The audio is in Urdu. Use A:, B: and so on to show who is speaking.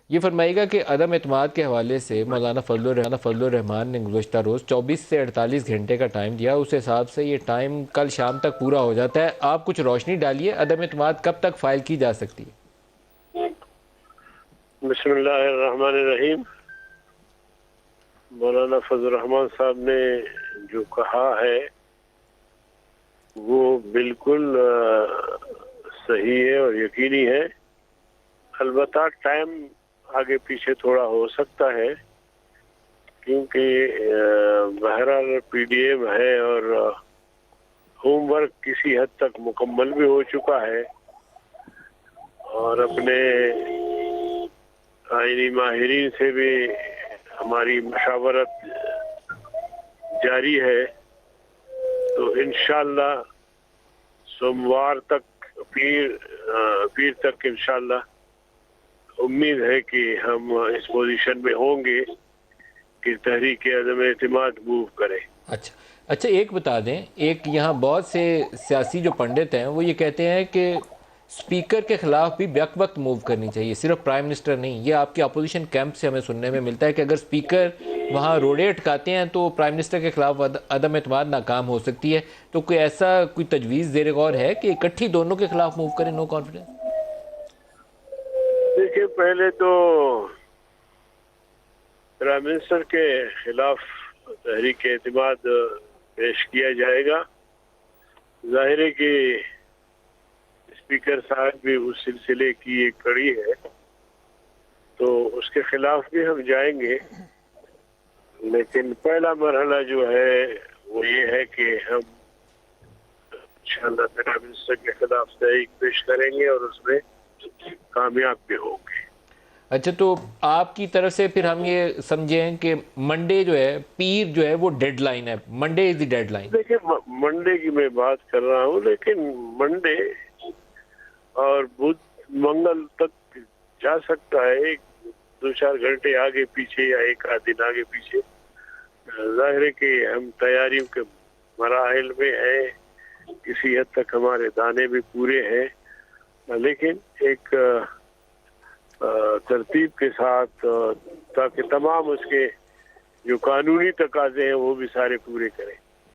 A: یہ فرمائیے گا کہ عدم اعتماد کے حوالے سے مولانا فضل الرحمان نے گزشتہ روز 24 سے 48 گھنٹے کا ٹائم دیا، اس حساب سے یہ ٹائم کل شام تک پورا ہو جاتا ہے۔ آپ کچھ روشنی ڈالیے، عدم اعتماد کب تک فائل کی جا سکتی ہے؟
B: بسم اللہ الرحمن الرحیم۔ مولانا فضل الرحمان صاحب نے جو کہا ہے وہ بالکل صحیح ہے اور یقینی ہے۔ البتہ ٹائم آگے پیچھے تھوڑا ہو سکتا ہے، کیونکہ بہرحال پی ڈی ایم ہے اور ہوم ورک کسی حد تک مکمل بھی ہو چکا ہے، اور اپنے آئینی ماہرین سے بھی ہماری مشاورت جاری ہے، تو انشاءاللہ سوموار تک پیر تک انشاءاللہ امید ہے کہ ہم اس پوزیشن میں ہوں گے کہ تحریک عدم اعتماد موو کرے۔
A: اچھا ایک بتا دیں، ایک یہاں بہت سے سیاسی جو پنڈت ہیں وہ یہ کہتے ہیں کہ سپیکر کے خلاف بھی بیک وقت موو کرنی چاہیے، صرف پرائم منسٹر نہیں۔ یہ آپ کی اپوزیشن کیمپ سے ہمیں سننے میں ملتا ہے کہ اگر سپیکر وہاں روڑے اٹکاتے ہیں تو پرائم منسٹر کے خلاف عدم اعتماد ناکام ہو سکتی ہے۔ تو کوئی ایسا کوئی تجویز زیر غور ہے کہ اکٹھی دونوں کے خلاف موو کریں، نو کانفیڈنس؟
B: دیکھیں، پہلے تو پرائم منسٹر کے خلاف تحریک اعتماد پیش کیا جائے گا۔ ظاہر ہے کہ اسپیکر صاحب بھی اس سلسلے کی ایک کڑی ہے، تو اس کے خلاف بھی ہم جائیں گے، لیکن پہلا مرحلہ جو ہے وہ یہ ہے کہ ہم انشاءاللہ پرائم منسٹر کے خلاف تحریک پیش کریں گے اور اس میں کامیاب بھی ہوں گے۔
A: اچھا، تو آپ کی طرف سے پھر ہم یہ سمجھیں کہ منڈے جو ہے، پیر جو ہے وہ ڈیڈ لائن ہے، منڈے از دی ڈیڈ لائن؟
B: دیکھیں، منڈے کی میں بات کر رہا ہوں، لیکن منڈے اور بدھ منگل تک جا سکتا ہے، دو چار گھنٹے آگے پیچھے یا ایک آدھ دن آگے پیچھے۔ ظاہر ہے کہ ہم تیاریوں کے مراحل میں ہیں، کسی حد تک ہمارے دانے بھی پورے ہیں، لیکن ایک ترتیب کے ساتھ، تاکہ تمام اس کے جو قانونی تقاضے ہیں وہ بھی سارے پورے کریں۔